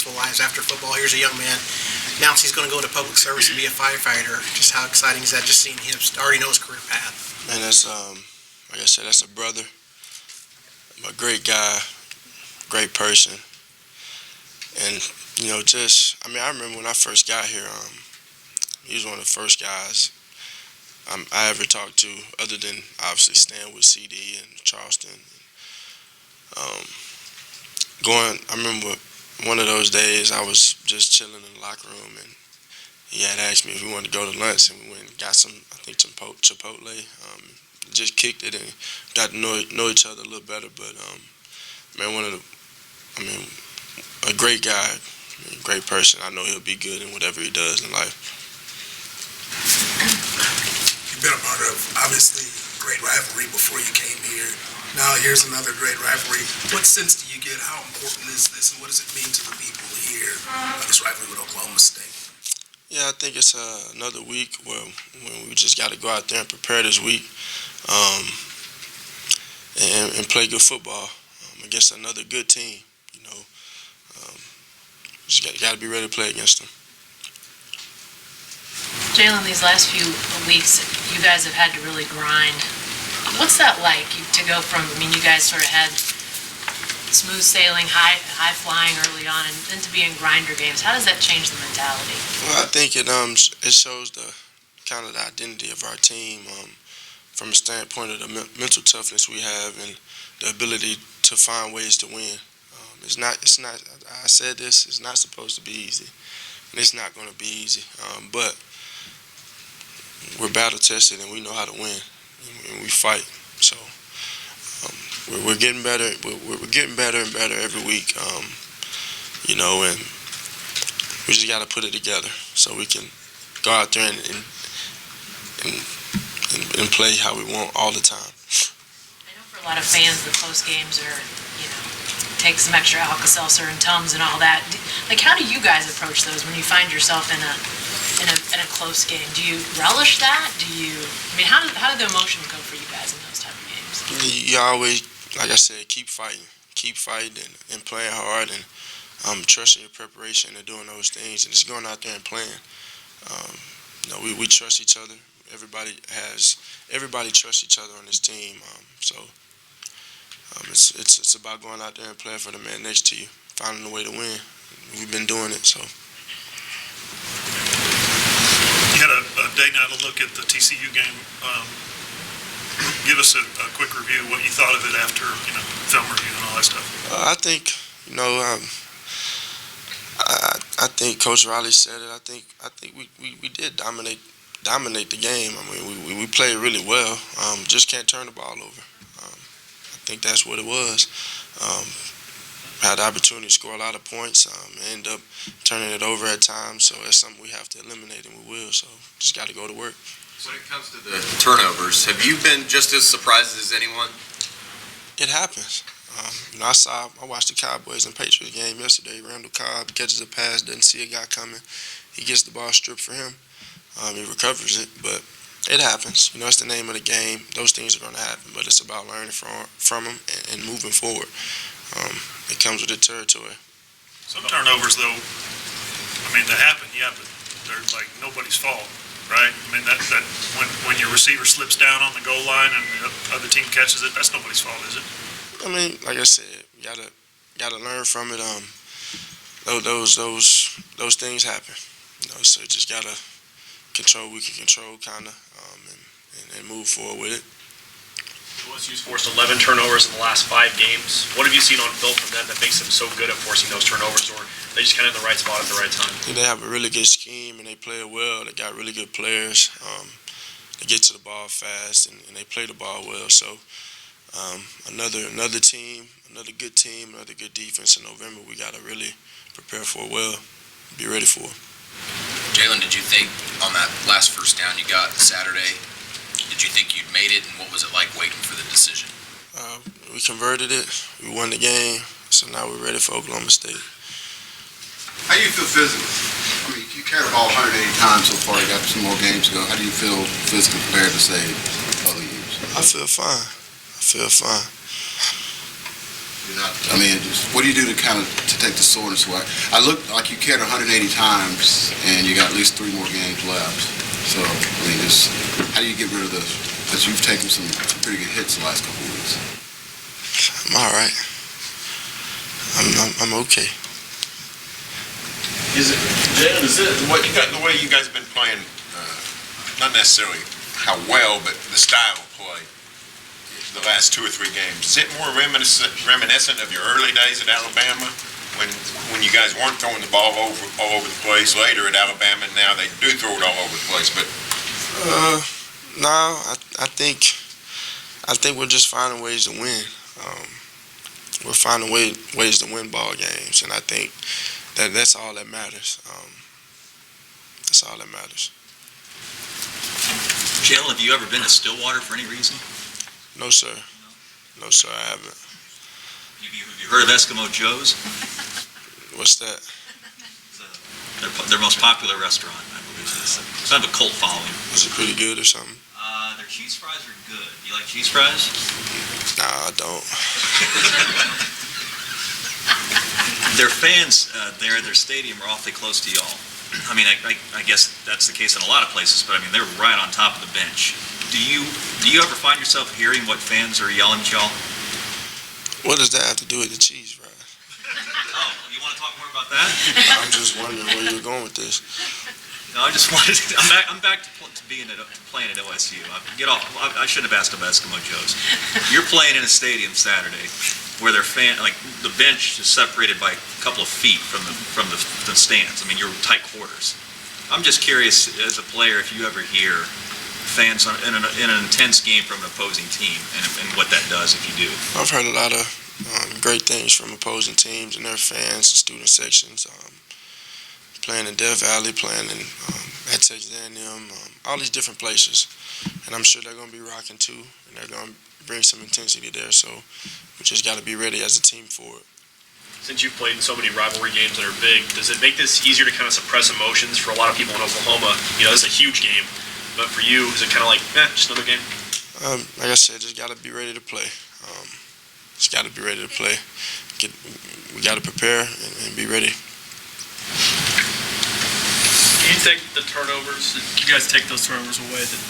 successful lives after football. Here's a young man announce he's going to go to public service and be a firefighter. Just how exciting is that? Just seeing him already know his career path. And that's like I said, that's a brother, a great guy, great person, and I remember when I first got here, he was one of the first guys I ever talked to, other than obviously staying with CD and Charleston. I remember one of those days I was just chilling in the locker room, and he had asked me if we wanted to go to lunch, and we went and got some Chipotle. Just kicked it and got to know each other a little better. But man, a great guy, a great person. I know he'll be good in whatever he does in life. You've been a part of, obviously, a great rivalry before you came here. Now here's another great rivalry. What sense do you get? How important is this, and what does it mean to the people here, this rivalry with Oklahoma State? Yeah, I think it's another week when we just got to go out there and prepare this week and play good football against another good team. Just got to be ready to play against them. Jalen, these last few weeks, you guys have had to really grind. What's that like to go from, you guys sort of had smooth sailing, high flying early on, and then to be in grinder games? How does that change the mentality? Well, I think it shows the kind of the identity of our team from a standpoint of the mental toughness we have and the ability to find ways to win. It's not. I said this. It's not supposed to be easy, and it's not going to be easy. But we're battle tested, and we know how to win, and we fight. So we're getting better. We're getting better and better every week. And we just got to put it together so we can go out there and play how we want all the time. I know for a lot of fans, the close games are, take some extra Alka-Seltzer and Tums and all that. How do you guys approach those when you find yourself in a close game? Do you relish that? How do the emotions go for you guys in those type of games? You always, like I said, keep fighting and playing hard and trusting your preparation and doing those things and just going out there and playing. We trust each other. Everybody trusts each other on this team. It's about going out there and playing for the man next to you, finding a way to win. We've been doing it, so. You had a day now to look at the TCU game. Give us a quick review of what you thought of it after, film review and all that stuff. I think, I think Coach Riley said it. I think we did dominate the game. We played really well. Just can't turn the ball over. I think that's what it was. Had the opportunity to score a lot of points. End up turning it over at times. So that's something we have to eliminate, and we will. So just got to go to work. When it comes to the turnovers, have you been just as surprised as anyone? It happens. I watched the Cowboys and Patriots game yesterday. Randall Cobb catches a pass, doesn't see a guy coming. He gets the ball stripped for him. He recovers it, but it happens. It's the name of the game. Those things are going to happen, but it's about learning from them and moving forward. It comes with the territory. Some turnovers, though, that happen, yeah, but they're like nobody's fault, right? That when your receiver slips down on the goal line and the other team catches it, that's nobody's fault, is it? Like I said, you gotta learn from it. Those things happen. So just gotta control what we can control, kind of, and move forward with it. OSU's forced 11 turnovers in the last 5 games. What have you seen on film from them that makes them so good at forcing those turnovers, or are they just kind of in the right spot at the right time? I think they have a really good scheme, and they play it well. They got really good players. They get to the ball fast, and they play the ball well. So another team, another good team, another good defense in November. We got to really prepare for it well, be ready for it. Jalen, did you think on that last first down you got Saturday, did you think you'd made it, and what was it like waiting for the decision? We converted it. We won the game, so now we're ready for Oklahoma State. How do you feel physically? You carried the ball 180 times so far. You got some more games to go. How do you feel physically compared to, say, other years? I feel fine. You're not, I mean, what do you do to take the soreness away? I looked like you carried 180 times, and you got at least 3 more games left. So, I mean, just how do you get rid of this? Because you've taken some pretty good hits the last couple of weeks. I'm all right. I'm okay. Jalen, is it what you got? The way you guys have been playing, not necessarily how well, but the style of play. The last 2 or 3 games. Is it more reminiscent of your early days at Alabama, when you guys weren't throwing the ball all over the place? Later at Alabama, now they do throw it all over the place. But no, I think we're just finding ways to win. We're finding ways to win ball games, and I think that's all that matters. That's all that matters. Jalen, have you ever been to Stillwater for any reason? No, sir. No, sir, I haven't. Have you heard of Eskimo Joe's? What's that? It's their most popular restaurant, I believe. It's kind of a cult following. Is it pretty good or something? Their cheese fries are good. You like cheese fries? Nah, I don't. Their fans there at their stadium are awfully close to y'all. I mean, I guess that's the case in a lot of places, but I mean, they're right on top of the bench. Do you ever find yourself hearing what fans are yelling at y'all? What does that have to do with the cheese fries? Oh, you want to talk more about that? I'm just wondering where you're going with this. No, I just wanted to, I'm back to playing at OSU. I shouldn't have asked about Eskimo Joe's. You're playing in a stadium Saturday where their the bench is separated by a couple of feet from the stands. I mean, you're tight quarters. I'm just curious, as a player, if you ever hear fans in an intense game from an opposing team and what that does if you do. I've heard a lot of great things from opposing teams and their fans, student sections, playing in Death Valley, playing in at Texas A&M, all these different places. And I'm sure they're going to be rocking too, and they're going to bring some intensity there. So we just got to be ready as a team for it. Since you've played in so many rivalry games that are big, does it make this easier to kind of suppress emotions for a lot of people in Oklahoma? You know, this is a huge game, but for you, is it kind of like, just another game? Like I said, just got to be ready to play. Just got to be ready to play. We got to prepare and be ready. You take the turnovers, you guys take those turnovers away, that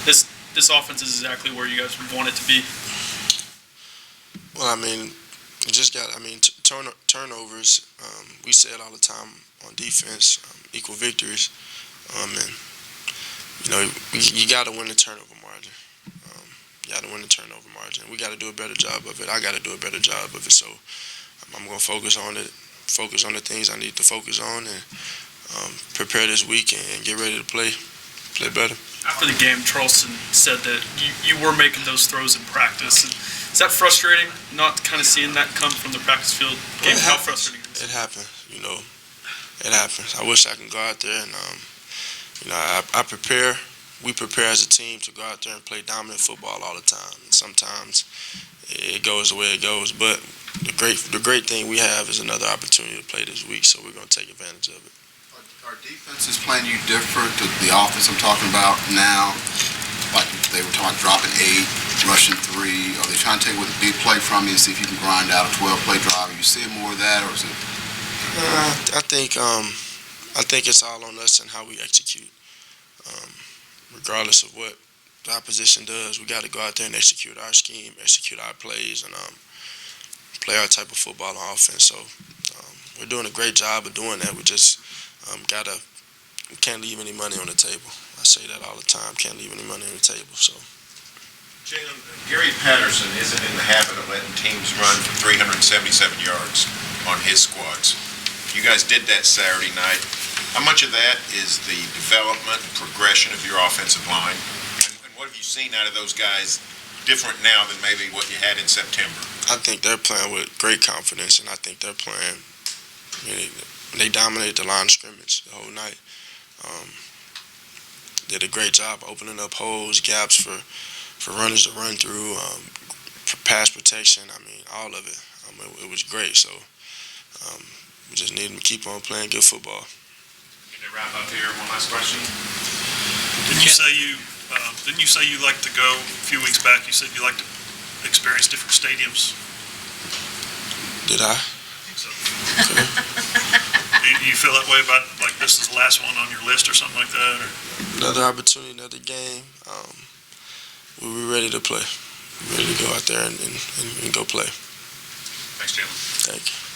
this offense is exactly where you guys would want it to be. Well, I mean, turnovers, we say it all the time on defense, equal victories. And, you know, you got to win the turnover margin. You got to win the turnover margin. We got to do a better job of it. I got to do a better job of it. So I'm going to focus on the things I need to focus on, and prepare this week and get ready to play better. After the game, Charleston said that you were making those throws in practice. Is that frustrating, not kind of seeing that come from the practice field game? How frustrating is it? It happens, you know. It happens. I wish I could go out there and, you know, I prepare. We prepare as a team to go out there and play dominant football all the time. And sometimes it goes the way it goes. But the great thing we have is another opportunity to play this week, so we're going to take advantage of it. Are defenses playing you different? The offense I'm talking about now, like they were talking about dropping 8, rushing 3. Are they trying to take with a big play from you and see if you can grind out a 12-play drive? Are you seeing more of that, or is it? I think it's all on us and how we execute. Regardless of what the opposition does, we got to go out there and execute our scheme, execute our plays, and play our type of football on offense. So we're doing a great job of doing that. We just we can't leave any money on the table. I say that all the time. Can't leave any money on the table. So, Jalen, Gary Patterson isn't in the habit of letting teams run for 377 yards on his squads. You guys did that Saturday night. How much of that is the development and progression of your offensive line? And what have you seen out of those guys different now than maybe what you had in September? I think they're playing with great confidence, and I think they're playing. They dominated the line of scrimmage the whole night. Did a great job opening up holes, gaps for runners to run through, for pass protection. I mean, all of it. It was great. So we just need them to keep on playing good football. Can I wrap up here? One last question. Didn't you say you like to go a few weeks back? You said you like to experience different stadiums. Did I? So, you feel that way about, like, this is the last one on your list or something like that? Or? Another opportunity, another game. We're ready to play. We're ready to go out there and go play. Thanks, Jalen. Thank you.